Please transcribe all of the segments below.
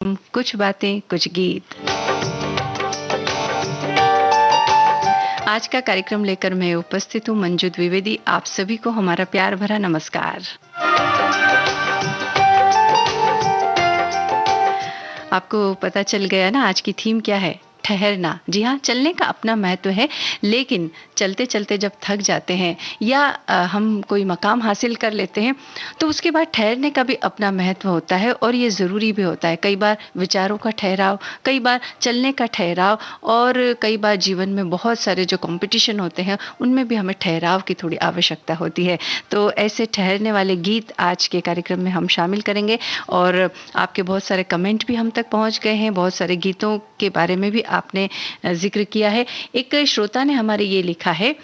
कुछ बातें कुछ गीत। आज का कार्यक्रम लेकर मैं उपस्थित हूँ मंजू द्विवेदी। आप सभी को हमारा प्यार भरा नमस्कार। आपको पता चल गया ना आज की थीम क्या है? ठहरना। जी हाँ, चलने का अपना महत्व है, लेकिन चलते चलते जब थक जाते हैं या हम कोई मकाम हासिल कर लेते हैं तो उसके बाद ठहरने का भी अपना महत्व होता है और ये ज़रूरी भी होता है। कई बार विचारों का ठहराव, कई बार चलने का ठहराव और कई बार जीवन में बहुत सारे जो कंपटीशन होते हैं उनमें भी हमें ठहराव की थोड़ी आवश्यकता होती है। तो ऐसे ठहरने वाले गीत आज के कार्यक्रम में हम शामिल करेंगे और आपके बहुत सारे कमेंट भी हम तक पहुंच गए हैं। बहुत सारे गीतों के बारे में भी आपने जिक्र किया है। एक श्रोता ने हमारे ये लिखा है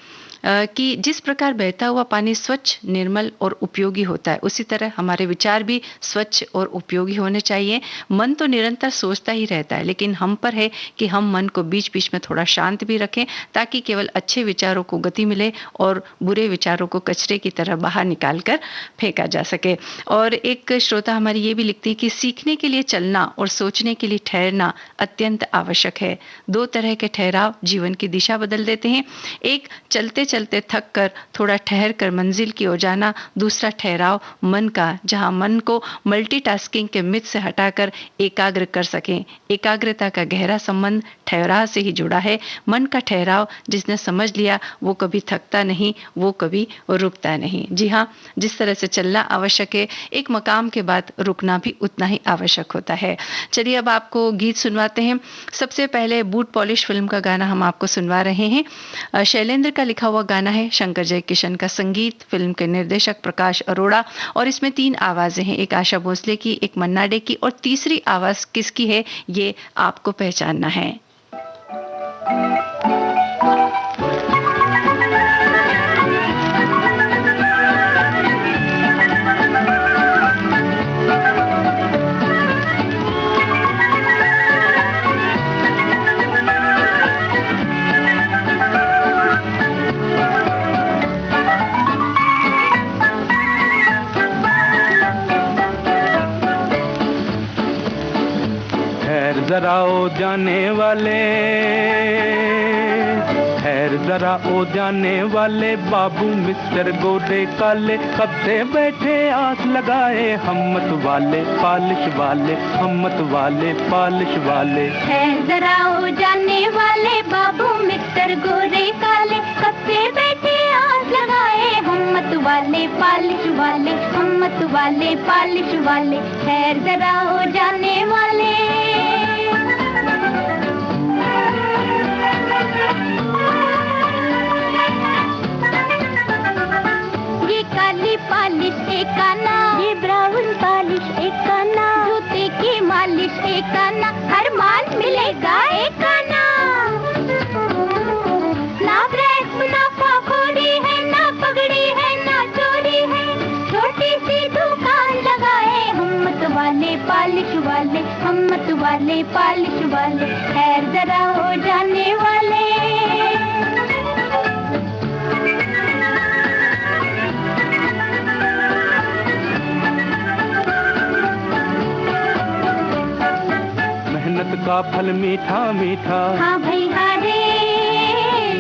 कि जिस प्रकार बहता हुआ पानी स्वच्छ, निर्मल और उपयोगी होता है, उसी तरह हमारे विचार भी स्वच्छ और उपयोगी होने चाहिए। मन तो निरंतर सोचता ही रहता है, लेकिन हम पर है कि हम मन को बीच बीच में थोड़ा शांत भी रखें, ताकि केवल अच्छे विचारों को गति मिले और बुरे विचारों को कचरे की तरह बाहर निकाल कर फेंका जा सके। और एक श्रोता हमारी ये भी लिखती है कि सीखने के लिए चलना और सोचने के लिए ठहरना अत्यंत आवश्यक है। दो तरह के ठहराव जीवन की दिशा बदल देते हैं। एक, चलते चलते थक कर थोड़ा ठहर कर मंजिल की ओर जाना। दूसरा ठहराव मन का, जहां मन को मल्टीटास्किंग के मिथ से हटाकर एकाग्र कर सकें। एकाग्रता का गहरा संबंध ठहराव से ही जुड़ा है। मन का ठहराव जिसने समझ लिया वो कभी थकता नहीं, वो कभी रुकता नहीं। जी हाँ, जिस तरह से चलना आवश्यक है, एक मकाम के बाद रुकना भी उतना ही आवश्यक होता है। चलिए अब आपको गीत सुनवाते हैं। सबसे पहले बूट पॉलिश फिल्म का गाना हम आपको सुनवा रहे हैं। शैलेंद्र का लिखा हुआ गाना है, शंकर जयकिशन का संगीत, फिल्म के निर्देशक प्रकाश अरोड़ा। और इसमें 3 आवाजें हैं, एक आशा भोसले की, एक मन्ना डे की और तीसरी आवाज किसकी है ये आपको पहचानना है। जरा ओ जाने वाले, ठहर जरा ओ जाने वाले, बाबू मिस्टर गोरे काले, कब से बैठे आस लगाए, हिम्मत वाले पालिश वाले, हिम्मत वाले पालिश वाले। ठहर जरा ओ जाने वाले, बाबू मिस्टर गोरे काले, कब से बैठे आस लगाए, हिम्मत वाले पालिश वाले, हिम्मत वाले पालिश वाले। ठहर जरा ओ जाने वाले। ये काली पालिश एक आना, ये ब्राउन पालिश एक आना, जूते की मालिश एक आना, हर माल मिलेगा एक आना। ना ब्रेक ना पाखोड़ी है, ना पगड़ी है, ना चोरी है, छोटी सी दुकान लगाए, हिम्मत वाले पालिश वाले, हिम्मत वाले पालिश वाले। ठहर जरा हो जाने वाले। मेहनत का फल मीठा मीठा, हाँ भाई हारे,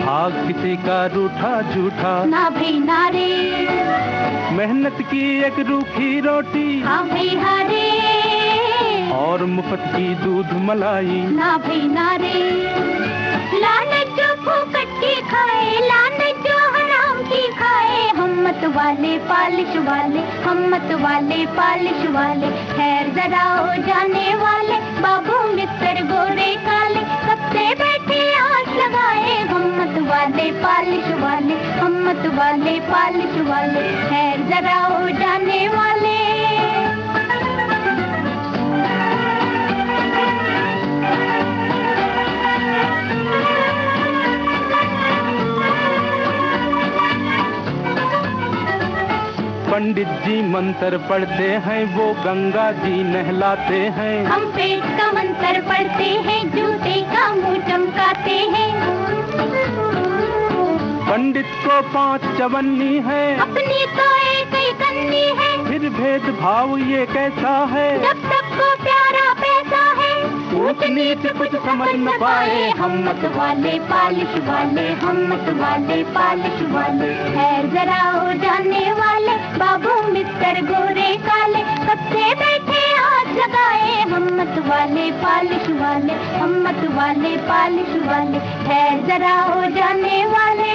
भाग किसी का रूठा झूठा, ना भाई नारे, मेहनत की एक रूखी रोटी, हाँ भाई हारे, और मुफ्त की दूध मलाई, ना भाई नारे। लानत जो फूकट की खाए, लानत जो हराम की खाए, हिम्मत वाले पालिश वाले, हिम्मत वाले पालिश वाले। ठहर जरा हो जाने वाले, बाबू मिस्टर गोरे काले, कब से बैठे आस लगाए, हिम्मत वाले पालिश वाले, हिम्मत वाले पालिश वाले। ठहर जरा हो जाने वाले। पंडित जी मंत्र पढ़ते हैं, वो गंगा जी नहलाते हैं, हम पेट का मंत्र पढ़ते हैं, जूते का मुंह चमकाते हैं। पंडित को 5 चवन्नी है, अपनी तो एक ही कन्नी है, फिर भेदभाव ये कैसा है, जब सबको प्यारा पैसा ऊंच नीच कुछ समझ न पाए हम मत वाले पालिश वाले, हम मत वाले पालिश वाले। खैर जरा हो जाने वाले बाबू मिस्टर गोरे काले, कब से बैठे हाथ लगाए हम मत वाले पालिश वाले, हम मत वाले पालिश वाले। खैर जरा हो जाने वाले।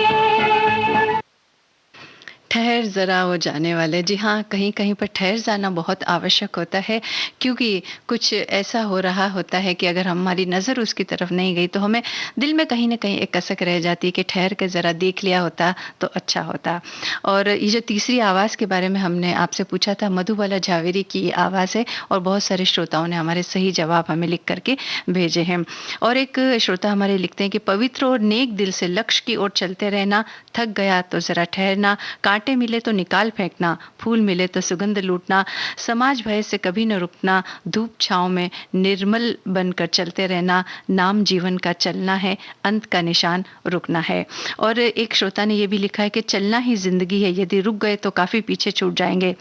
ठहर ज़रा वो जाने वाले। जी हाँ, कहीं कहीं पर ठहर जाना बहुत आवश्यक होता है, क्योंकि कुछ ऐसा हो रहा होता है कि अगर हमारी नज़र उसकी तरफ नहीं गई तो हमें दिल में कहीं ना कहीं एक कसक रह जाती है कि ठहर के ज़रा देख लिया होता तो अच्छा होता। और ये जो तीसरी आवाज़ के बारे में हमने आपसे पूछा था, मधुबाला झावेरी की ये आवाज़ है और बहुत सारे श्रोताओं ने हमारे सही जवाब हमें लिख करके भेजे हैं। और एक श्रोता हमारे लिखते हैं कि पवित्र और नेक दिल से लक्ष्य की ओर चलते रहना, थक गया तो ज़रा ठहरना, कांटे मिले तो निकाल फेंकना, फूल मिले तो सुगंध लूटना, समाज भय से कभी न रुकना, धूप छाँव में निर्मल बनकर चलते रहना, नाम जीवन का चलना है, अंत का निशान रुकना है। और एक श्रोता ने यह भी लिखा है कि चलना ही जिंदगी है, यदि रुक गए तो काफ़ी पीछे छूट जाएंगे,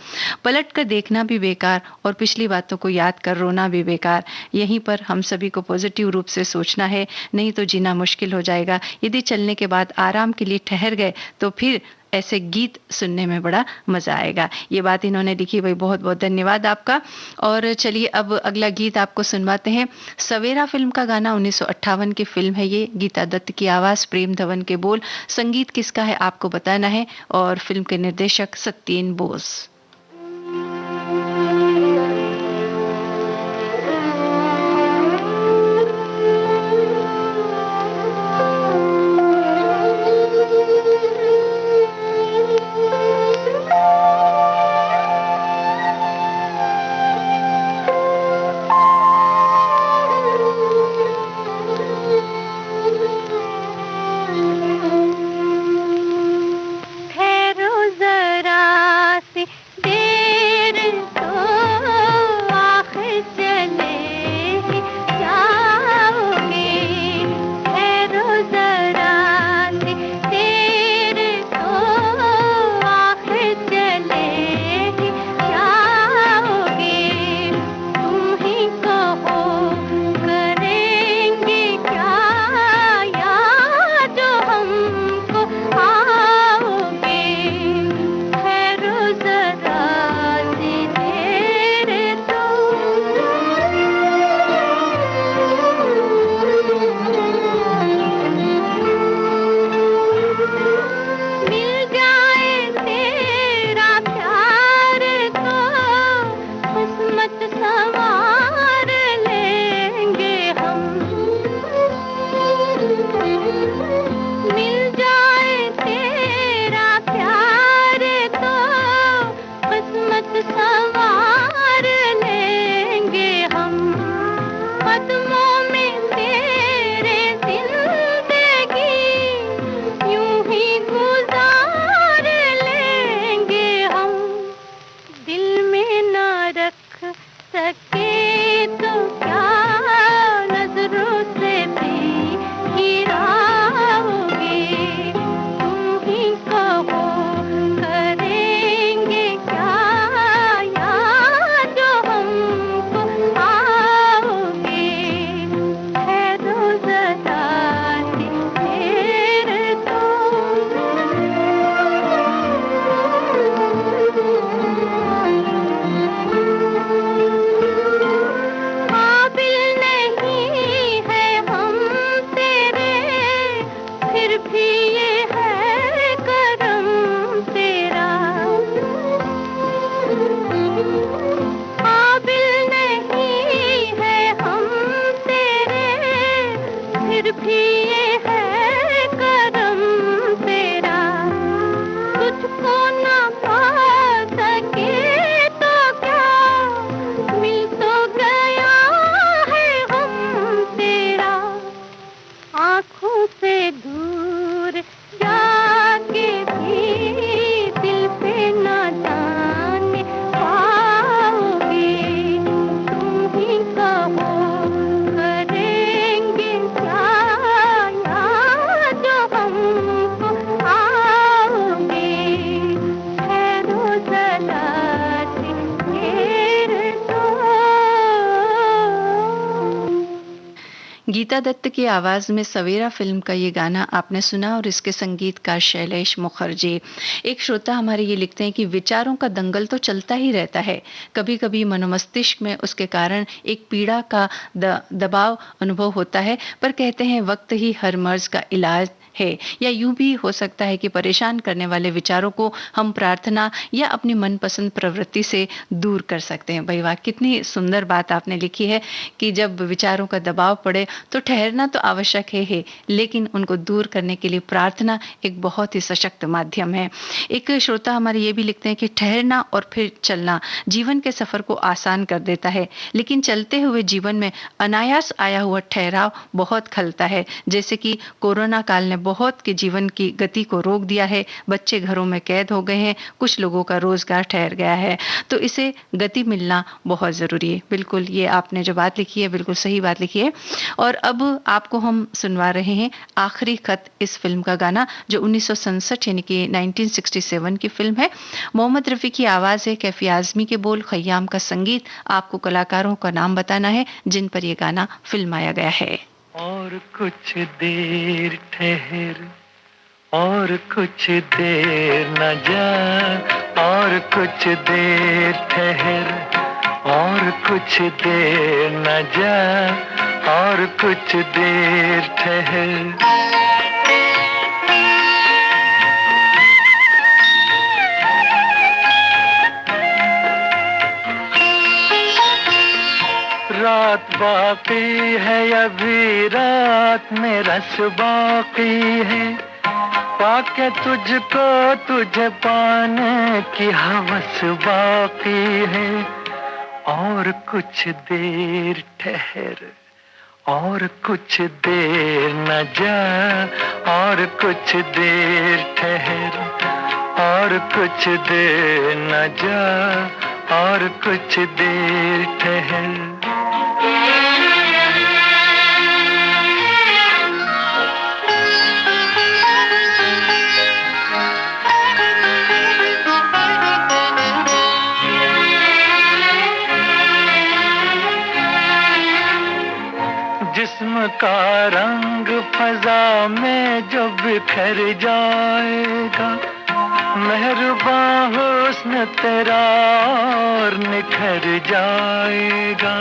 पलट कर देखना भी बेकार और पिछली बातों को याद कर रोना भी बेकार। यहीं पर हम सभी को पॉजिटिव रूप से सोचना है, नहीं तो जीना मुश्किल हो जाएगा। यदि चलने के बाद आराम के लिए ठहर गए तो फिर ऐसे गीत सुनने में बड़ा मजा आएगा। ये बात इन्होंने लिखी, भाई बहुत बहुत धन्यवाद आपका। और चलिए अब अगला गीत आपको सुनवाते हैं। सवेरा फिल्म का गाना, 1958 की फिल्म है ये, गीता दत्त की आवाज, प्रेम धवन के बोल, संगीत किसका है आपको बताना है, और फिल्म के निर्देशक सत्येन बोस। गीता दत्त की आवाज़ में सवेरा फिल्म का ये गाना आपने सुना और इसके संगीतकार शैलेश मुखर्जी। एक श्रोता हमारे ये लिखते हैं कि विचारों का दंगल तो चलता ही रहता है, कभी कभी मनोमस्तिष्क में उसके कारण एक पीड़ा का दबाव अनुभव होता है, पर कहते हैं वक्त ही हर मर्ज का इलाज है। या यूं भी हो सकता है कि परेशान करने वाले विचारों को हम प्रार्थना या अपनी मनपसंद प्रवृत्ति से दूर कर सकते हैं। भाई वाह, कितनी सुंदर बात आपने लिखी है कि जब विचारों का दबाव पड़े तो ठहरना तो आवश्यक है, लेकिन उनको दूर करने के लिए प्रार्थना एक बहुत ही सशक्त माध्यम है। एक श्रोता हमारे ये भी लिखते हैं कि ठहरना और फिर चलना जीवन के सफर को आसान कर देता है, लेकिन चलते हुए जीवन में अनायास आया हुआ ठहराव बहुत खलता है। जैसे कि कोरोना काल ने बहुत के जीवन की गति को रोक दिया है, बच्चे घरों में कैद हो गए हैं, कुछ लोगों का रोजगार ठहर गया है, तो इसे गति मिलना बहुत ज़रूरी है। बिल्कुल, ये आपने जो बात लिखी है बिल्कुल सही बात लिखी है। और अब आपको हम सुनवा रहे हैं आखिरी खत इस फिल्म का गाना, जो 1967 यानी कि 1967 की फिल्म है। मोहम्मद रफ़ी की आवाज़ है, कैफी आज़मी के बोल, खय्याम का संगीत। आपको कलाकारों का नाम बताना है जिन पर यह गाना फिल्माया गया है। और कुछ देर ठहर, और कुछ देर न जा, और कुछ देर ठहर, और कुछ देर न जा, और कुछ देर ठहर। रात बाकी है, अभी रात में रस बाकी है, पाके तुझको तुझे पाने की हवस बाकी है। और कुछ देर ठहर, और कुछ देर न जा, और कुछ देर ठहर, और कुछ देर न जा, और कुछ देर ठहर। जिस्म का रंग फजा में जो बिखर जाएगा, मेहरबान हुस्न तेरा और निखर जाएगा।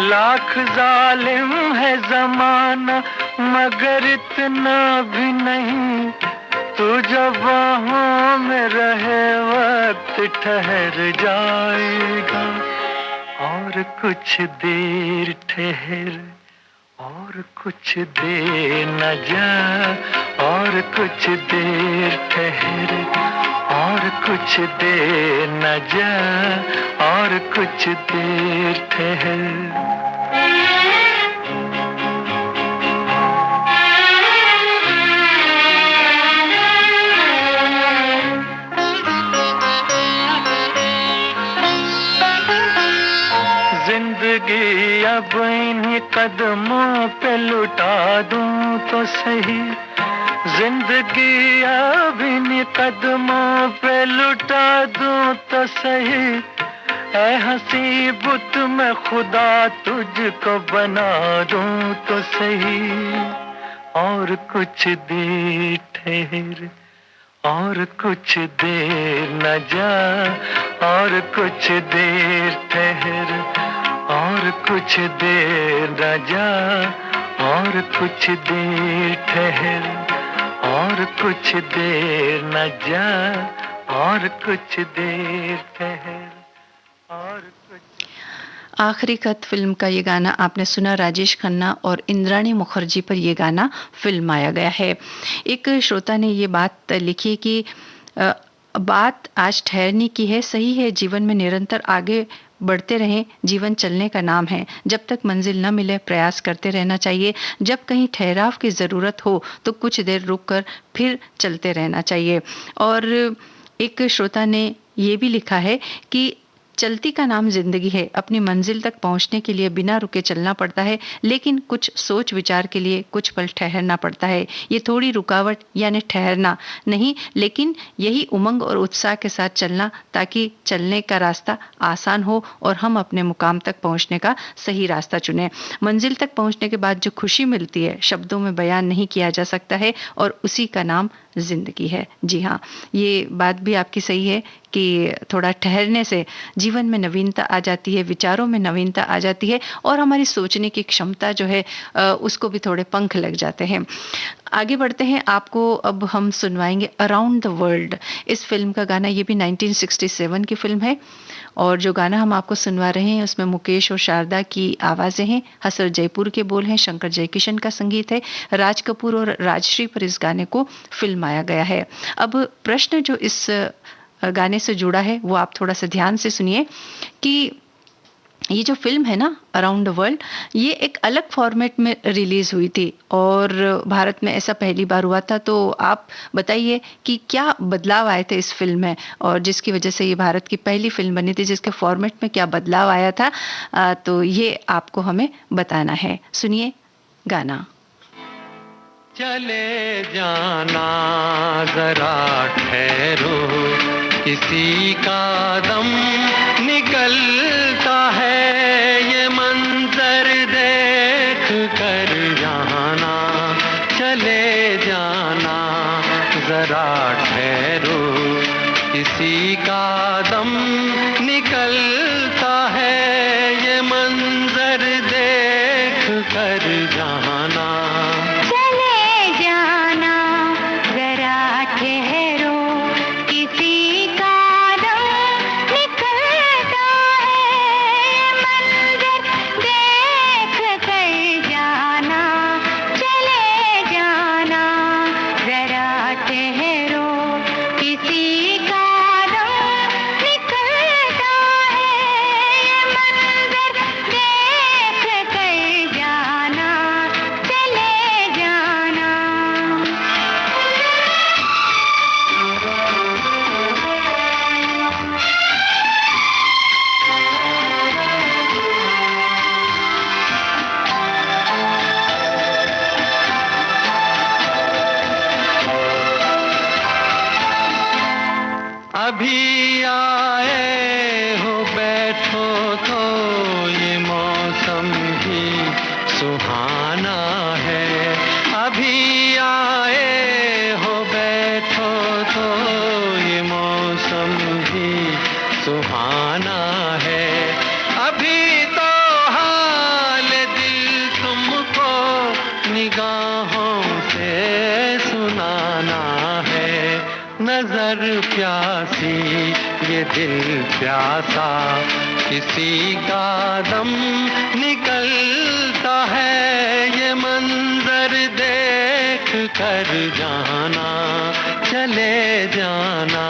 लाख जालिम है जमाना मगर इतना भी नहीं, तू जब बाहों में रहे वक्त ठहर जाएगा। और कुछ देर ठहर, और कुछ देर न जा, और कुछ देर ठहर, और कुछ देर न जा, और कुछ देर ठहर। जिंदगी अब इन्हीं कदमों पे लुटा दूं तो सही, जिंदगी अब इन्हीं कदमों पे लुटा दूं तो सही। ऐ हंसी बुत मैं खुदा तुझको बना दूं तो सही। और कुछ देर ठहर, और कुछ देर न जा, और कुछ देर ठहर, और कुछ देर न जा, और कुछ देर ठहर, और कुछ देर न जा, और कुछ देर ठहर, और कुछ। आखिरी खत फिल्म का ये गाना आपने सुना, राजेश खन्ना और इंद्राणी मुखर्जी पर यह गाना फिल्माया गया है। एक श्रोता ने ये बात लिखी कि बात आज ठहरने की है। सही है, जीवन में निरंतर आगे बढ़ते रहें, जीवन चलने का नाम है। जब तक मंजिल न मिले प्रयास करते रहना चाहिए। जब कहीं ठहराव की ज़रूरत हो तो कुछ देर रुककर फिर चलते रहना चाहिए। और एक श्रोता ने ये भी लिखा है कि चलती का नाम जिंदगी है, अपनी मंजिल तक पहुंचने के लिए बिना रुके चलना पड़ता है, लेकिन कुछ सोच विचार के लिए कुछ पल ठहरना पड़ता है। ये थोड़ी रुकावट यानी ठहरना नहीं, लेकिन यही उमंग और उत्साह के साथ चलना, ताकि चलने का रास्ता आसान हो और हम अपने मुकाम तक पहुंचने का सही रास्ता चुनें। मंजिल तक पहुंचने के बाद जो खुशी मिलती है शब्दों में बयान नहीं किया जा सकता है, और उसी का नाम जिंदगी है। जी हाँ, ये बात भी आपकी सही है कि थोड़ा ठहरने से जीवन में नवीनता आ जाती है, विचारों में नवीनता आ जाती है, और हमारी सोचने की क्षमता जो है उसको भी थोड़े पंख लग जाते हैं। आगे बढ़ते हैं, आपको अब हम सुनवाएंगे अराउंड द वर्ल्ड। इस फिल्म का गाना, ये भी 1967 की फिल्म है, और जो गाना हम आपको सुनवा रहे हैं उसमें मुकेश और शारदा की आवाज़ें हैं, हसर जयपुर के बोल हैं, शंकर जयकिशन का संगीत है, राज कपूर और राजश्री पर इस गाने को फिल्माया गया है। अब प्रश्न जो इस गाने से जुड़ा है वो आप थोड़ा सा ध्यान से सुनिए कि ये जो फिल्म है ना अराउंड द वर्ल्ड, ये एक अलग फॉर्मेट में रिलीज हुई थी और भारत में ऐसा पहली बार हुआ था। तो आप बताइए कि क्या बदलाव आए थे इस फिल्म में, और जिसकी वजह से ये भारत की पहली फिल्म बनी थी, जिसके फॉर्मेट में क्या बदलाव आया था, तो ये आपको हमें बताना है। सुनिए गाना। चले जाना जरा ठहरो, किसी का दम निकलता है, ये मंजर देख कर जाना। चले जाना जरा ठहरो, किसी का दम निकलता है, ये मंजर देख कर जाना। अभी आए हो बैठो तो ये मौसम भी सुहाना है। अभी आए हो बैठो तो ये मौसम भी सुहाना है। अभी तो हाल दिल तुमको निगाहों से सुनाना है। नजर प्यासी ये दिल प्यासा, किसी का दम निकलता है, ये मंजर देख कर जाना, चले जाना।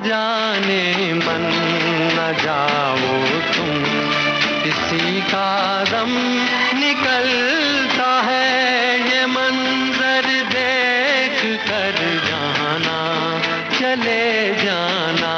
जाने मन न जाओ तुम, किसी का दम निकलता है, ये मंजर देख कर जाना, चले जाना।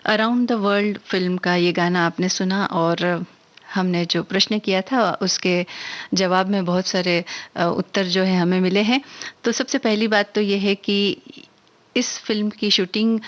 अराउंड द वर्ल्ड फिल्म का ये गाना आपने सुना और हमने जो प्रश्न किया था उसके जवाब में बहुत सारे उत्तर जो है हमें मिले हैं। तो सबसे पहली बात तो ये है कि इस फिल्म की शूटिंग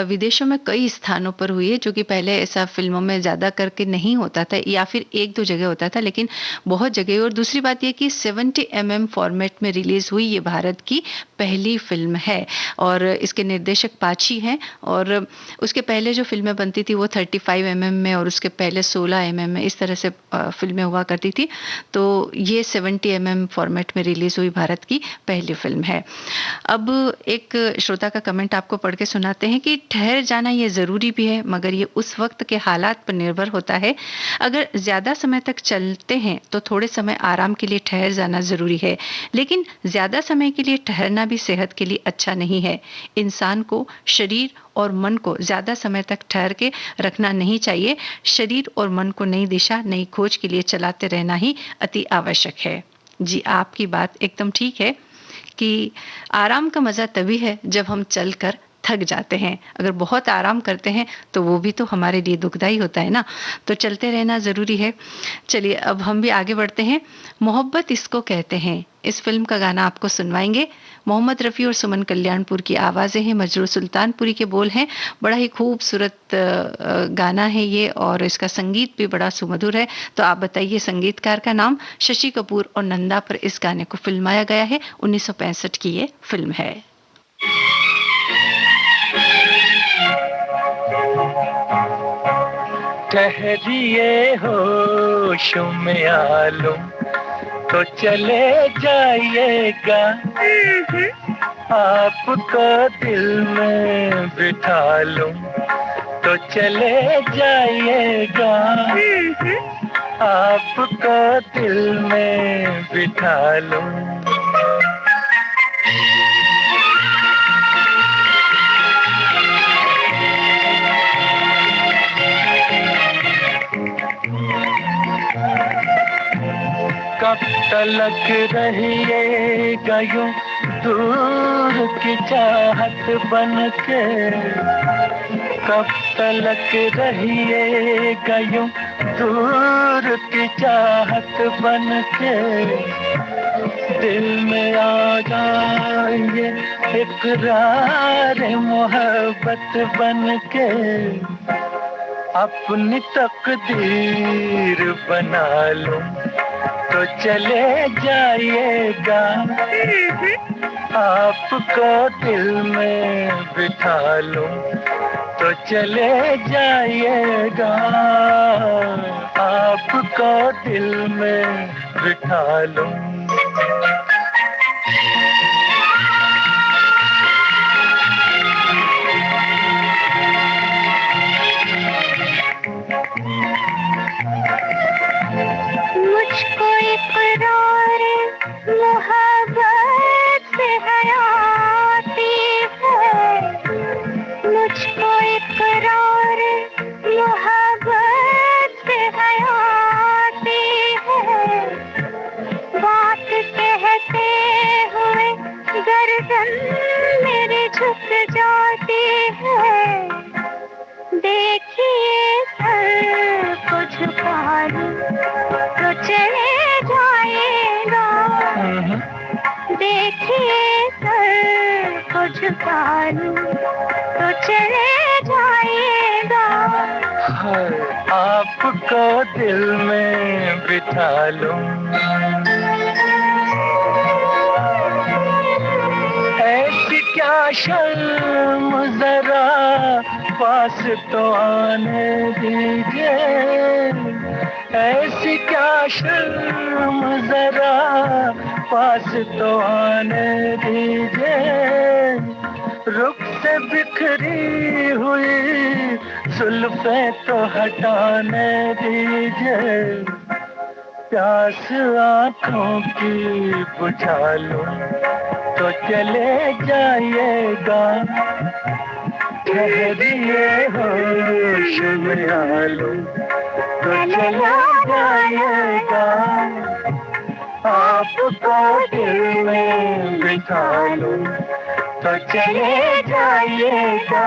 विदेशों में कई स्थानों पर हुई है, जो कि पहले ऐसा फिल्मों में ज़्यादा करके नहीं होता था, या फिर एक दो जगह होता था, लेकिन बहुत जगह। और दूसरी बात ये कि 70 mm फॉर्मेट में रिलीज़ हुई, ये भारत की पहली फिल्म है और इसके निर्देशक पाची हैं। और उसके पहले जो फिल्में बनती थी वो 35 mm में और उसके पहले 16 mm में, इस तरह से फिल्में हुआ करती थी। तो ये 70 mm फॉर्मेट में रिलीज़ हुई भारत की पहली फिल्म है। अब एक श्रोता का कमेंट आपको पढ़ के सुनाते हैं कि ठहर जाना ये ज़रूरी भी है, मगर ये उस वक्त के हालात पर निर्भर होता है। अगर ज़्यादा समय तक चलते हैं तो थोड़े समय आराम के लिए ठहर जाना ज़रूरी है, लेकिन ज़्यादा समय के लिए ठहरना भी सेहत के लिए अच्छा नहीं है। इंसान को शरीर और मन को ज़्यादा समय तक ठहर के रखना नहीं चाहिए। शरीर और मन को नई दिशा, नई खोज के लिए चलाते रहना ही अति आवश्यक है। जी, आपकी बात एकदम ठीक है कि आराम का मज़ा तभी है जब हम चलकर थक जाते हैं। अगर बहुत आराम करते हैं तो वो भी तो हमारे लिए दुखदाई होता है ना। तो चलते रहना ज़रूरी है। चलिए अब हम भी आगे बढ़ते हैं। मोहब्बत इसको कहते हैं, इस फिल्म का गाना आपको सुनवाएंगे। मोहम्मद रफ़ी और सुमन कल्याणपुर की आवाज़ें हैं, मजरूर सुल्तानपुरी के बोल हैं। बड़ा ही खूबसूरत गाना है ये और इसका संगीत भी बड़ा सुमधुर है। तो आप बताइए संगीतकार का नाम। शशि कपूर और नंदा पर इस गाने को फिल्माया गया है। 1965 की ये फिल्म है। ठहरिए होशों में आलूम तो चले जाइएगा, आपको दिल में बिठा लूं तो चले जाइएगा, आपको दिल में बिठा लूं। कब तलक रहिएगा यूं दूर की चाहत बनके, कब तलक रहिएगा यूं दूर की चाहत बनके, दिल में आ जाइए इकरार मोहब्बत बनके, अपनी तकदीर बना लूं तो चले जाइएगा, आपको दिल में बिठा लूं तो चले जाइएगा, आपको दिल में बिठा लूं। मुझको इकरार मोहब्बत से हयाती है, मुझको इकरार मोहब्बत से हयाती लूं तो चले जाएगा। हाय आपको दिल में बिठा लूं, ऐसी क्या शर्म जरा पास तो आने दीजिए, ऐसी क्या शर्म जरा पास तो आने दीजिए, रुख से बिखरी हुई जुल्फें तो हटाने दीजिए, प्यास आँखों की बुझा लूं तो चले जाइएगा, ठहरिए होश में आ लूं तो चला जाइएगा, आपको दिल में बिठा लूं तो चले जाइएगा,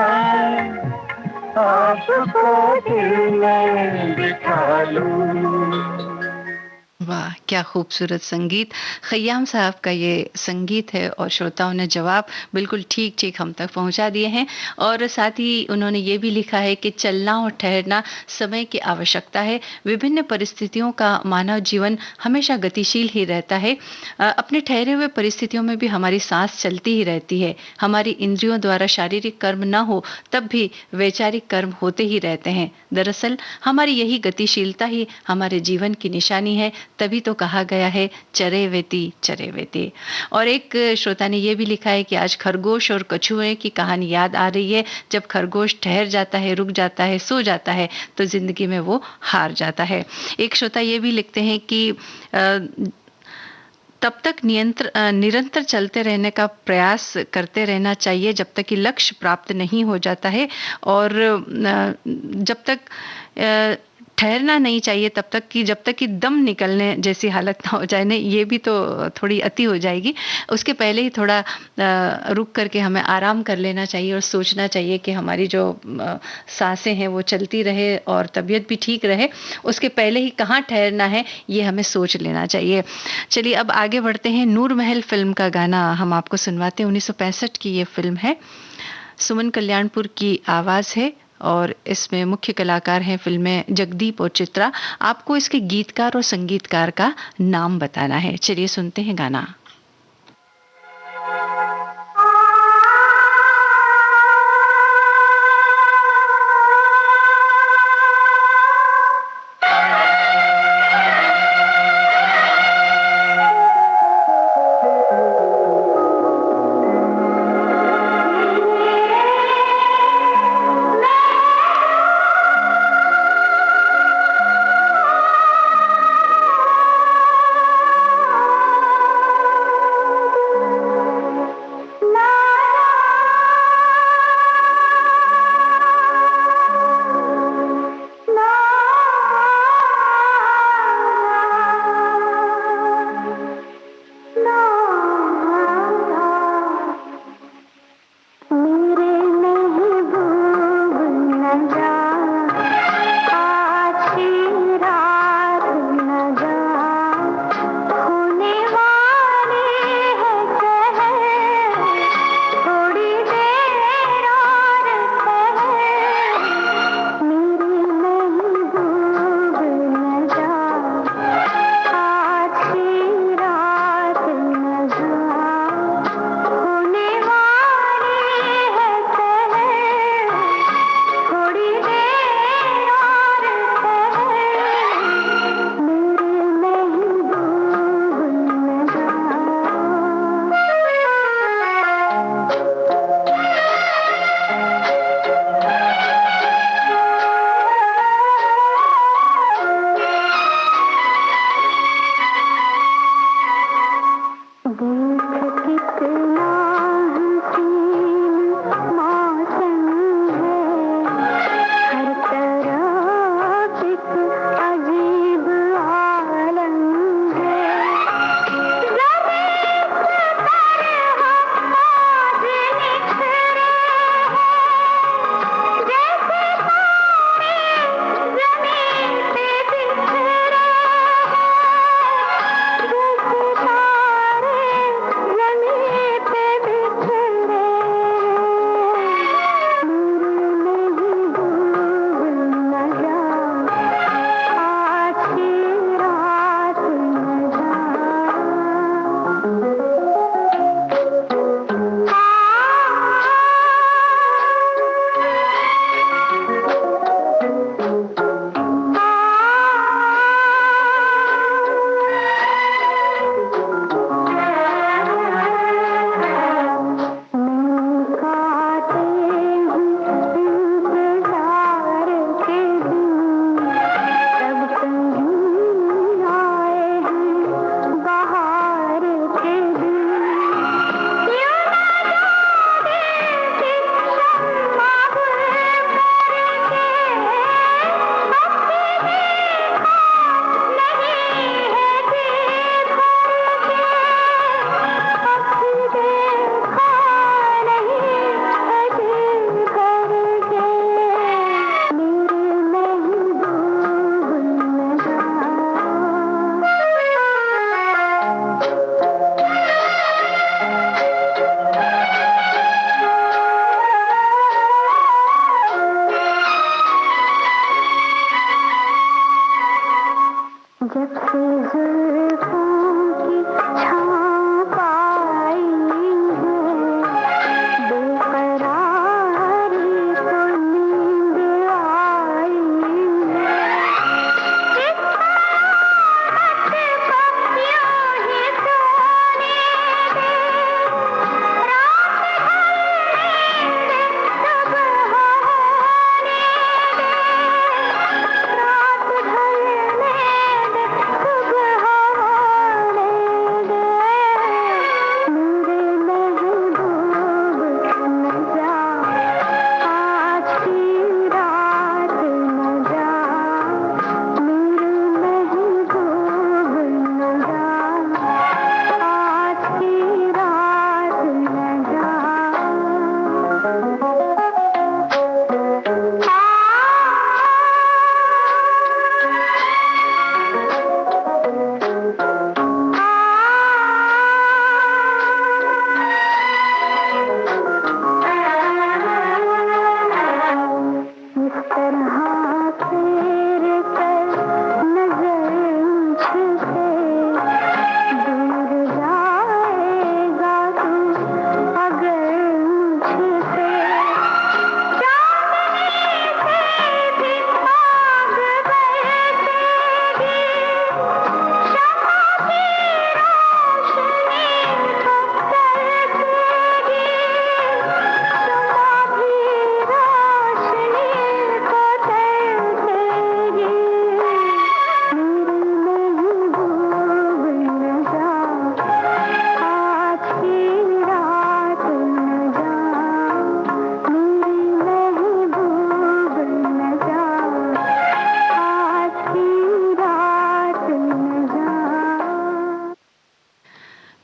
आपको दिल में बिठा लूं। वाह, क्या खूबसूरत संगीत। खयाम साहब का ये संगीत है और श्रोताओं ने जवाब बिल्कुल ठीक ठीक हम तक पहुंचा दिए हैं। और साथ ही उन्होंने ये भी लिखा है कि चलना और ठहरना समय की आवश्यकता है। विभिन्न परिस्थितियों का मानव जीवन हमेशा गतिशील ही रहता है। अपने ठहरे हुए परिस्थितियों में भी हमारी सांस चलती ही रहती है। हमारी इंद्रियों द्वारा शारीरिक कर्म न हो तब भी वैचारिक कर्म होते ही रहते हैं। दरअसल हमारी यही गतिशीलता ही हमारे जीवन की निशानी है। तभी तो कहा गया है चरे वेती चरे वेती। और एक श्रोता ने यह भी लिखा है कि आज खरगोश और कछुए की कहानी याद आ रही है। जब खरगोश ठहर जाता है, रुक जाता है, सो जाता है तो जिंदगी में वो हार जाता है। एक श्रोता ये भी लिखते हैं कि तब तक निरंतर चलते रहने का प्रयास करते रहना चाहिए जब तक कि लक्ष्य प्राप्त नहीं हो जाता है, और जब तक ठहरना नहीं चाहिए तब तक कि दम निकलने जैसी हालत ना हो जाए। नहीं, ये भी तो थोड़ी अति हो जाएगी। उसके पहले ही थोड़ा रुक करके हमें आराम कर लेना चाहिए और सोचना चाहिए कि हमारी जो सांसें हैं वो चलती रहे और तबीयत भी ठीक रहे। उसके पहले ही कहाँ ठहरना है ये हमें सोच लेना चाहिए। चलिए अब आगे बढ़ते हैं। नूर महल फिल्म का गाना हम आपको सुनवाते हैं। 1965 की ये फिल्म है। सुमन कल्याणपुर की आवाज़ है और इसमें मुख्य कलाकार हैं फिल्म में जगदीप और चित्रा। आपको इसके गीतकार और संगीतकार का नाम बताना है। चलिए सुनते हैं गाना।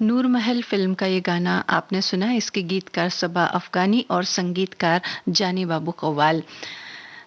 नूर महल फिल्म का ये गाना आपने सुना। इसके गीतकार सबा अफगानी और संगीतकार जानी बाबू कव्वाल।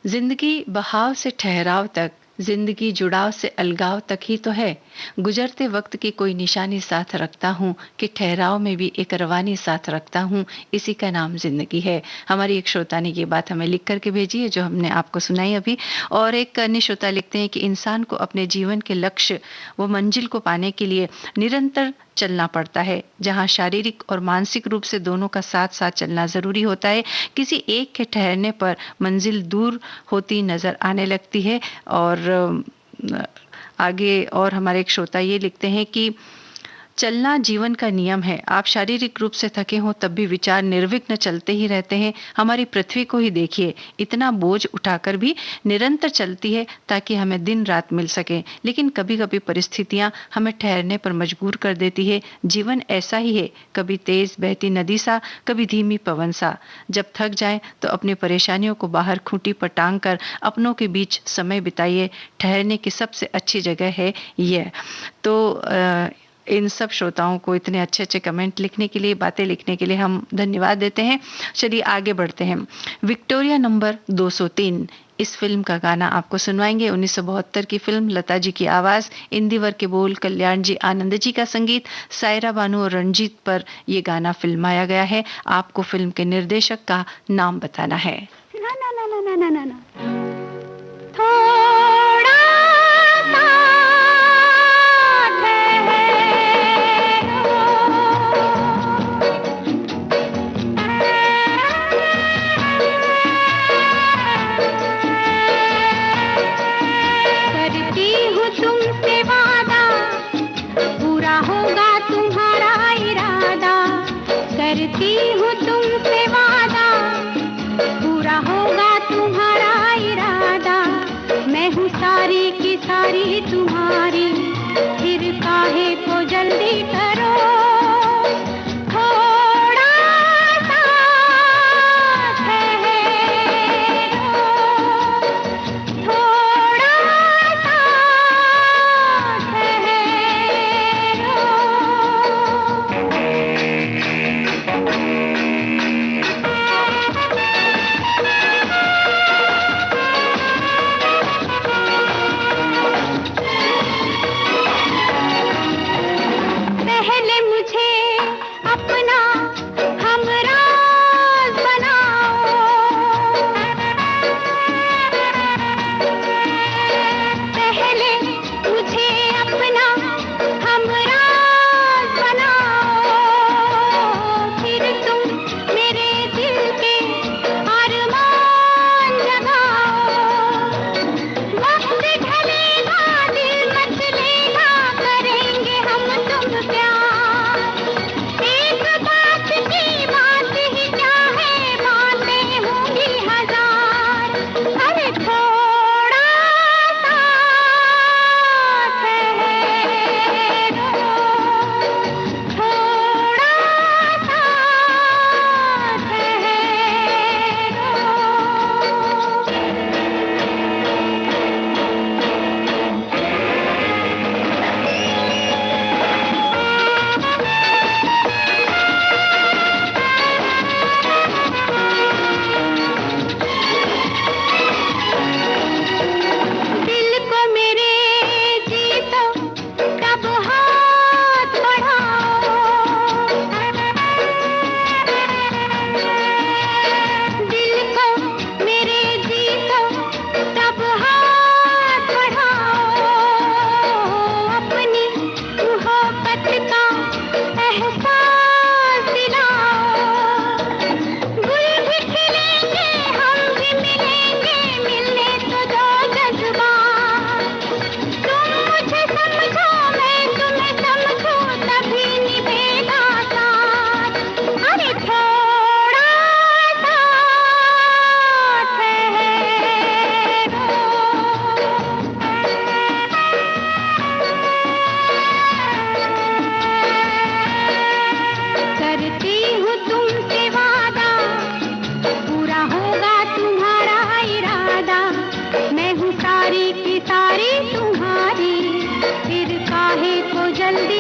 जिंदगी बहाव से ठहराव तक, जिंदगी जुड़ाव से अलगाव तक ही तो है। गुजरते वक्त की कोई निशानी साथ रखता हूँ कि ठहराव में भी एक रवानी साथ रखता हूँ, इसी का नाम जिंदगी है। हमारी एक श्रोता ने ये बात हमें लिख करके भेजी है जो हमने आपको सुनाई अभी। और एक अन्य श्रोता लिखते हैं कि इंसान को अपने जीवन के लक्ष्य व मंजिल को पाने के लिए निरंतर चलना पड़ता है, जहां शारीरिक और मानसिक रूप से दोनों का साथ साथ चलना जरूरी होता है। किसी एक के ठहरने पर मंजिल दूर होती नजर आने लगती है। और आगे और हमारे एक श्रोता ये लिखते हैं कि चलना जीवन का नियम है। आप शारीरिक रूप से थके हों तब भी विचार निर्विघ्न चलते ही रहते हैं। हमारी पृथ्वी को ही देखिए, इतना बोझ उठाकर भी निरंतर चलती है ताकि हमें दिन रात मिल सके। लेकिन कभी कभी परिस्थितियां हमें ठहरने पर मजबूर कर देती है। जीवन ऐसा ही है, कभी तेज बहती नदी सा, कभी धीमी पवन सा। जब थक जाएं तो अपनी परेशानियों को बाहर खूंटी पर टांग कर अपनों के बीच समय बिताइए। ठहरने की सबसे अच्छी जगह है यह। तो इन सब श्रोताओं को इतने अच्छे अच्छे कमेंट लिखने के लिए, बातें लिखने के लिए हम धन्यवाद देते हैं। चलिए आगे बढ़ते हैं। विक्टोरिया नंबर 203 इस फिल्म का गाना आपको सुनवाएंगे। 1972 की फिल्म, लता जी की आवाज, इंदिवर के बोल, कल्याण जी आनंद जी का संगीत, सायरा बानू और रंजीत पर यह गाना फिल्माया गया है। आपको फिल्म के निर्देशक का नाम बताना है। ना ना ना ना ना ना ना करती हूँ तुमसे वादा, पूरा होगा तुम्हारा इरादा। मैं हूँ सारी की सारी तुम्हारी, फिर काहे को जल्दी करो। थोड़ा सा ठहरो, थोड़ा सा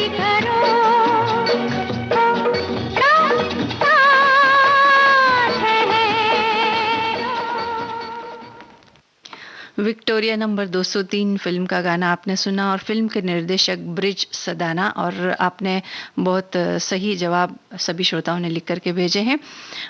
ठहरो। विक्टोरिया नंबर 203 फिल्म का गाना आपने सुना और फिल्म के निर्देशक ब्रिज सदाना। और आपने बहुत सही जवाब सभी श्रोताओं ने लिख करके भेजे हैं।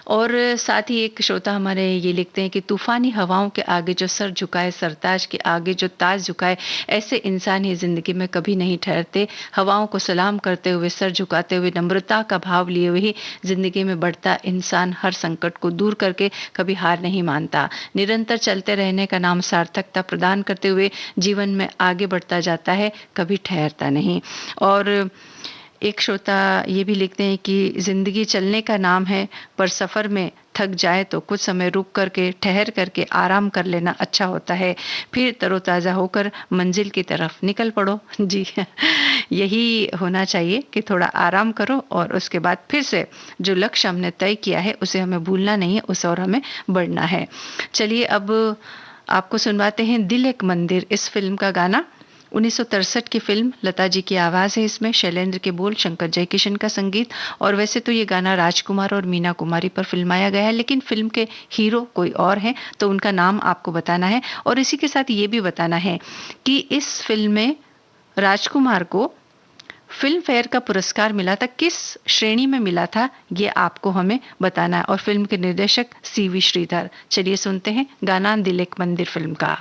और साथ ही एक श्रोता हमारे ये लिखते हैं कि तूफानी हवाओं के आगे जो सर झुकाए, सरताज के आगे जो ताज झुकाए, ऐसे इंसान ही जिंदगी में कभी नहीं ठहरते। हवाओं को सलाम करते हुए, सर झुकाते हुए, नम्रता का भाव लिए हुए ही जिंदगी में बढ़ता इंसान हर संकट को दूर करके कभी हार नहीं मानता। निरंतर चलते रहने का नाम सार्थकता प्रदान करते हुए जीवन में आगे बढ़ता जाता है, कभी ठहरता नहीं। और एक श्रोता ये भी लिखते हैं कि जिंदगी चलने का नाम है, पर सफर में थक जाए तो कुछ समय रुक करके, ठहर करके आराम कर लेना अच्छा होता है, फिर तरोताज़ा होकर मंजिल की तरफ निकल पड़ो। जी यही होना चाहिए कि थोड़ा आराम करो और उसके बाद फिर से जो लक्ष्य हमने तय किया है उसे हमें भूलना नहीं है, उस और हमें बढ़ना है। चलिए अब आपको सुनवाते हैं दिल एक मंदिर इस फिल्म का गाना। 1963 की फिल्म, लता जी की आवाज़ है इसमें, शैलेंद्र के बोल, शंकर जयकिशन का संगीत। और वैसे तो ये गाना राजकुमार और मीना कुमारी पर फिल्माया गया है, लेकिन फिल्म के हीरो कोई और हैं, तो उनका नाम आपको बताना है। और इसी के साथ ये भी बताना है कि इस फिल्म में राजकुमार को फिल्म फेयर का पुरस्कार मिला था, किस श्रेणी में मिला था ये आपको हमें बताना है। और फिल्म के निर्देशक CV श्रीधर। चलिए सुनते हैं गाना दिल एक मंदिर फिल्म का।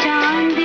चांद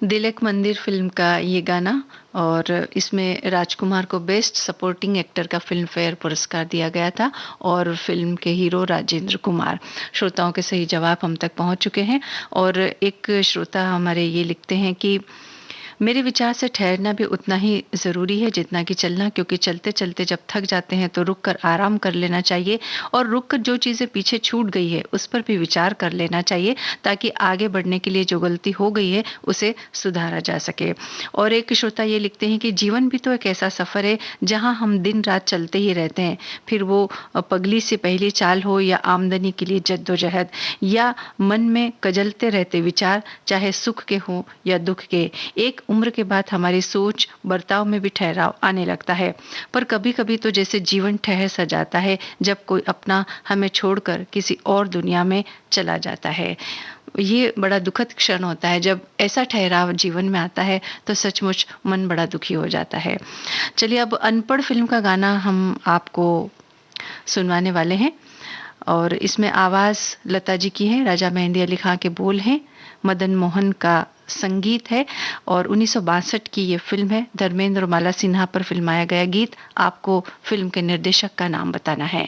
दिल एक मंदिर फिल्म का ये गाना, और इसमें राजकुमार को बेस्ट सपोर्टिंग एक्टर का फिल्म फेयर पुरस्कार दिया गया था, और फिल्म के हीरो राजेंद्र कुमार। श्रोताओं के सही जवाब हम तक पहुंच चुके हैं। और एक श्रोता हमारे ये लिखते हैं कि मेरे विचार से ठहरना भी उतना ही ज़रूरी है जितना कि चलना, क्योंकि चलते चलते जब थक जाते हैं तो रुक कर आराम कर लेना चाहिए, और रुक कर जो चीज़ें पीछे छूट गई है उस पर भी विचार कर लेना चाहिए, ताकि आगे बढ़ने के लिए जो गलती हो गई है उसे सुधारा जा सके। और एक श्रोता ये लिखते हैं कि जीवन भी तो एक ऐसा सफ़र है जहाँ हम दिन रात चलते ही रहते हैं, फिर वो पगली से पहली चाल हो या आमदनी के लिए जद्दोजहद, या मन में कजलते रहते विचार, चाहे सुख के हों या दुख के। एक उम्र के बाद हमारी सोच बर्ताव में भी ठहराव आने लगता है, पर कभी कभी तो जैसे जीवन ठहर सा जाता है जब कोई अपना हमें छोड़कर किसी और दुनिया में चला जाता है। ये बड़ा दुखद क्षण होता है जब ऐसा ठहराव जीवन में आता है, तो सचमुच मन बड़ा दुखी हो जाता है। चलिए अब अनपढ़ फिल्म का गाना हम आपको सुनवाने वाले हैं, और इसमें आवाज़ लता जी की है, राजा मेहंदी अली खां के बोल हैं, मदन मोहन का संगीत है, और 1962 की ये फिल्म है। धर्मेंद्र और माला सिन्हा पर फिल्माया गया गीत। आपको फिल्म के निर्देशक का नाम बताना है।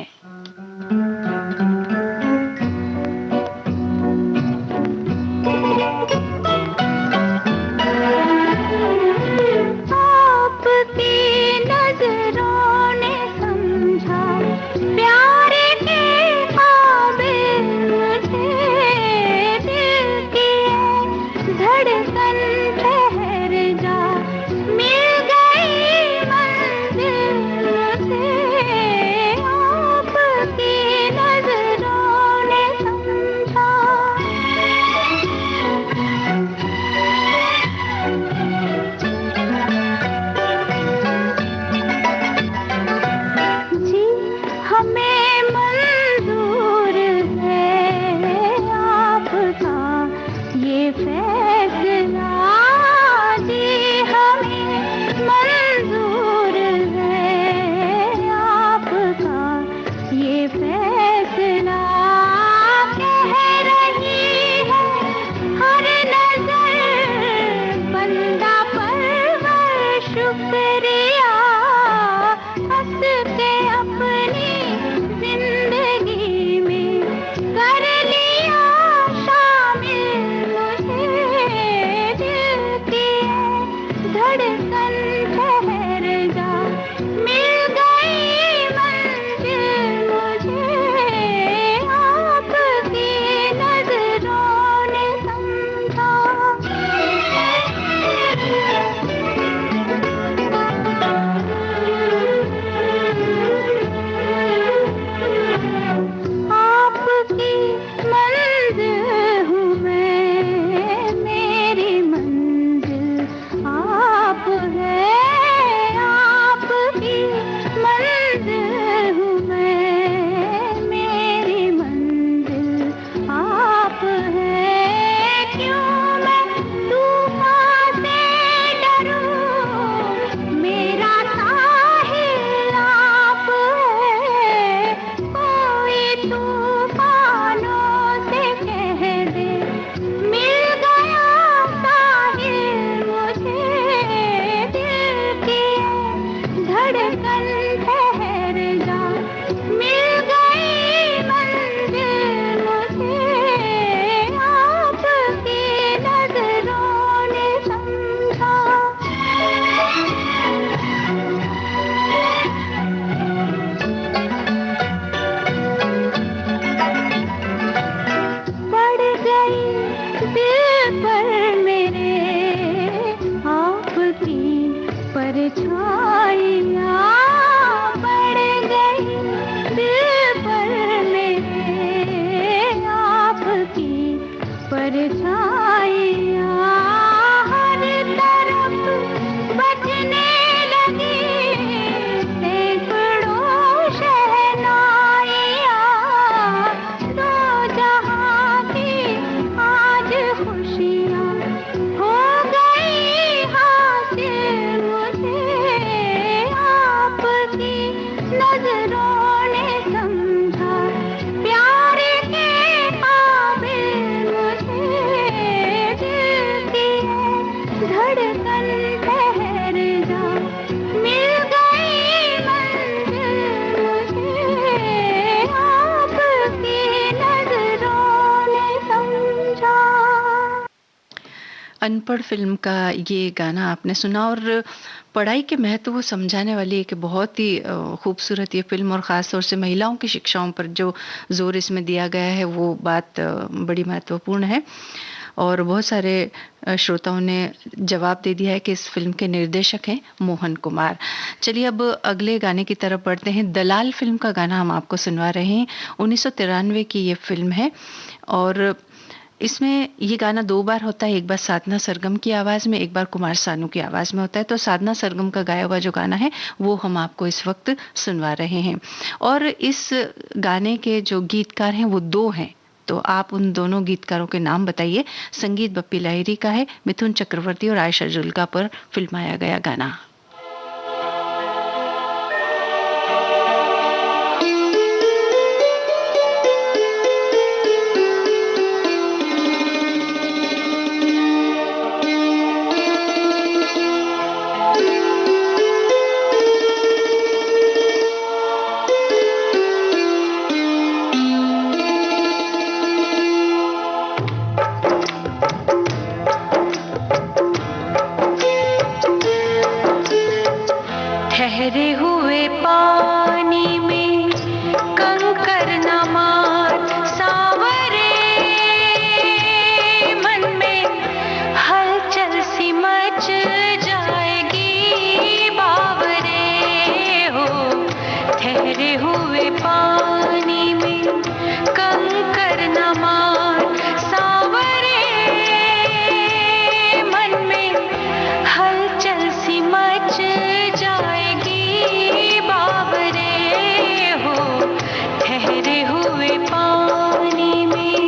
अनपढ़ फ़िल्म का ये गाना आपने सुना और पढ़ाई के महत्व को समझाने वाली एक बहुत ही खूबसूरत ये फ़िल्म और ख़ास तौर से महिलाओं की शिक्षाओं पर जो ज़ोर इसमें दिया गया है वो बात बड़ी महत्वपूर्ण है। और बहुत सारे श्रोताओं ने जवाब दे दिया है कि इस फ़िल्म के निर्देशक हैं मोहन कुमार। चलिए अब अगले गाने की तरफ बढ़ते हैं। दलाल फ़िल्म का गाना हम आपको सुनवा रहे हैं। 1993 की ये फ़िल्म है और इसमें ये गाना 2 बार होता है, एक बार साधना सरगम की आवाज़ में, एक बार कुमार सानू की आवाज़ में होता है। तो साधना सरगम का गाया हुआ जो गाना है वो हम आपको इस वक्त सुनवा रहे हैं। और इस गाने के जो गीतकार हैं वो 2 हैं, तो आप उन दोनों गीतकारों के नाम बताइए। संगीत बप्पी लाहिरी का है, मिथुन चक्रवर्ती और आयशा जुल्का पर फिल्माया गया गाना। ठहरे हुए पानी में कंकर न मार सावरे, मन में हलचल सी मच जाएगी बावरे हो। ठहरे हुए पानी में कंकर न मार सावरे, मन में हलचल सी मच जाएगी बावरे हो। ठहरे हुए पानी में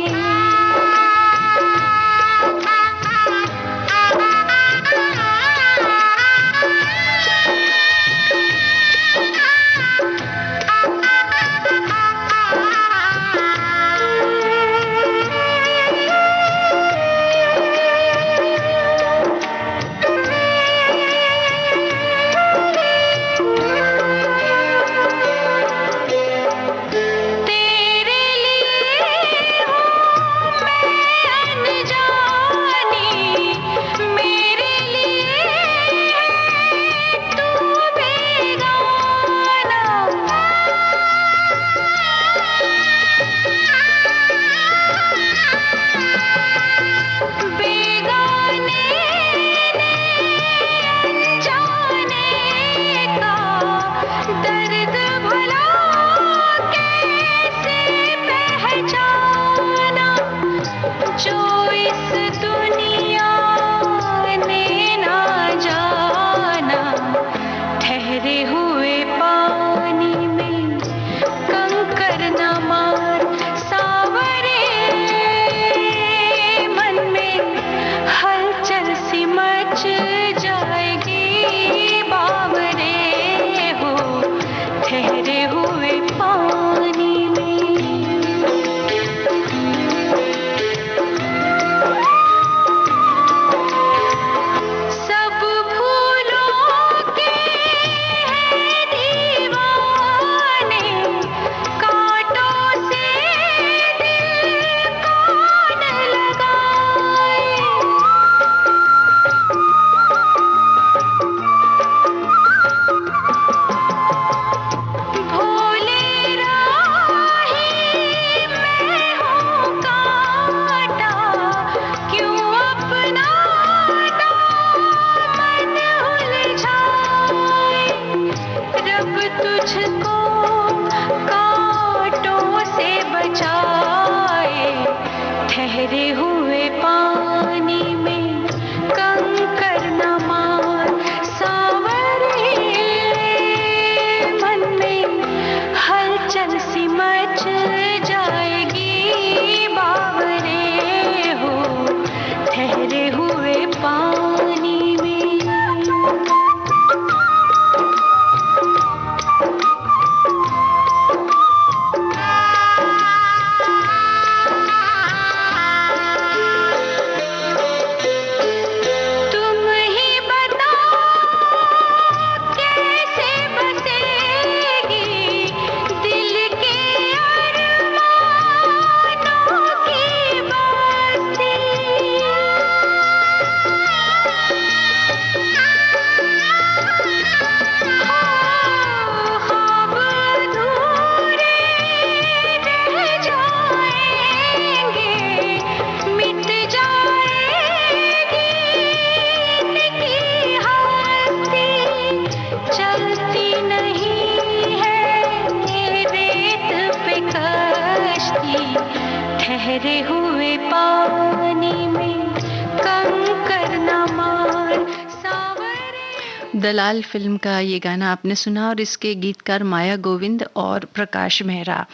दलाल फिल्म का ये गाना आपने सुना और इसके गीतकार माया गोविंद और प्रकाश मेहरा।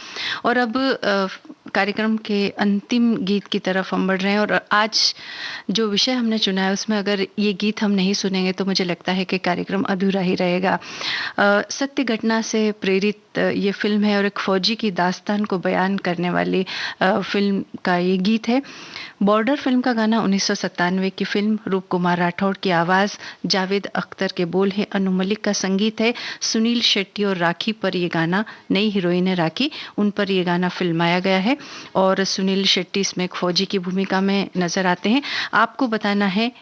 और अब कार्यक्रम के अंतिम गीत की तरफ हम बढ़ रहे हैं और आज जो विषय हमने चुना है उसमें अगर ये गीत हम नहीं सुनेंगे तो मुझे लगता है कि कार्यक्रम अधूरा ही रहेगा। सत्य घटना से प्रेरित ये फिल्म है और एक फौजी की दास्तान को बयान करने वाली फिल्म का ये गीत है। बॉर्डर फिल्म का गाना 1997 की फिल्म, रूप कुमार राठौड़ की आवाज़, जावेद अख्तर के बोल है, अनु मलिक का संगीत है, सुनील शेट्टी और राखी पर ये गाना, नई हीरोइन है राखी, उन पर ये गाना फिल्माया गया है और सुनील शेट्टी इसमें एक फौजी की भूमिका में नजर आते हैं। आपको बताना है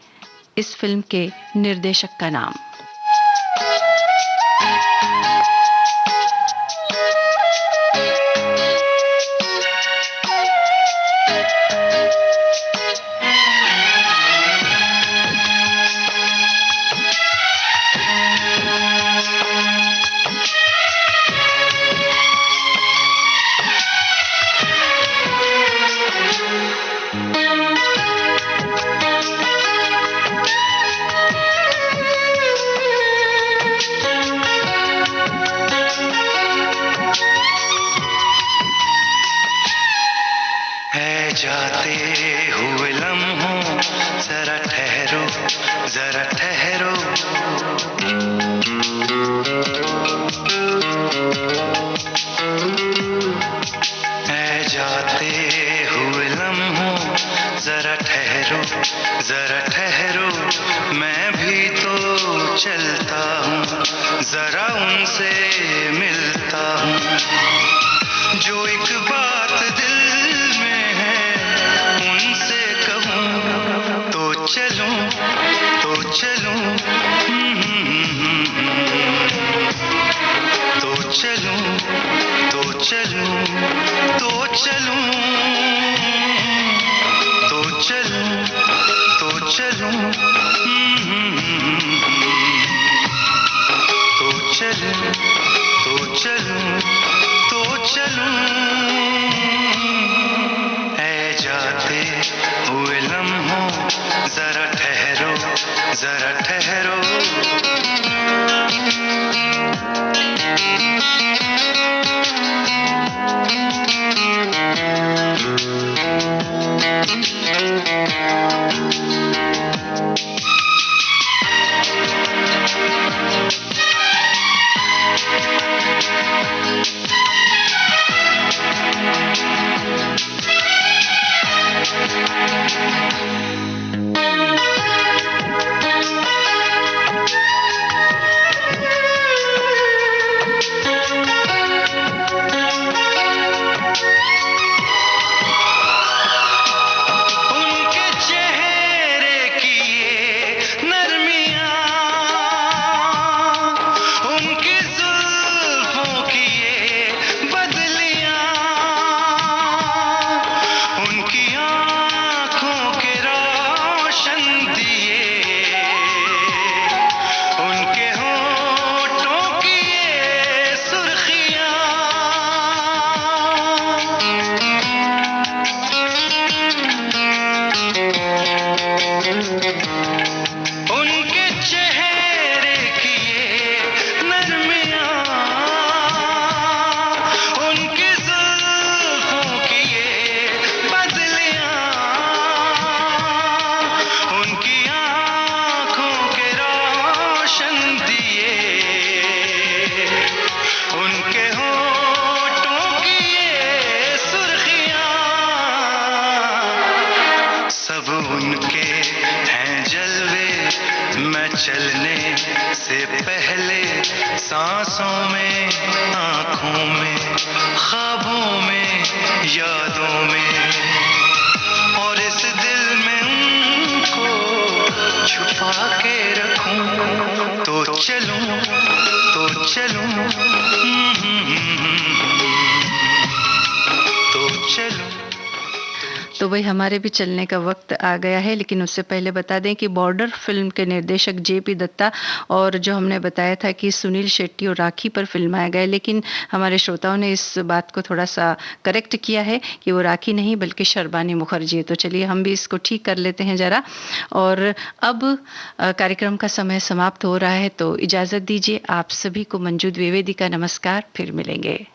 इस फिल्म के निर्देशक का नाम। जाते हुए लम्हों जरा ठहरो, जरा ठहरो, ऐ जाते हुए लम्हों जरा ठहरो, जरा ठहरो, मैं भी तो चलता हूँ, जरा उनसे मिलता हूँ, जो एक बात दिल चलूं तो चलूं, तो चलूं तो चलूं, तो चलूं तो चलूं, तो चलूं, तो चलूं तो चलूं, तो चलूं, ऐ जाते हुए लम्हों जरा ठहरो, जरा ठहरो। चलने से पहले सांसों में, आँखों में, ख्वाबों में, यादों में, और इस दिल में उनको छुपा के रखूं, तो चलूं तो चलूं, तो चलूं। तो वही हमारे भी चलने का वक्त आ गया है, लेकिन उससे पहले बता दें कि बॉर्डर फिल्म के निर्देशक जेपी दत्ता और जो हमने बताया था कि सुनील शेट्टी और राखी पर फिल्माया गया, लेकिन हमारे श्रोताओं ने इस बात को थोड़ा सा करेक्ट किया है कि वो राखी नहीं बल्कि शर्बानी मुखर्जी है। तो चलिए हम भी इसको ठीक कर लेते हैं ज़रा। और अब कार्यक्रम का समय समाप्त हो रहा है, तो इजाज़त दीजिए। आप सभी को मंजू द्विवेदी का नमस्कार, फिर मिलेंगे।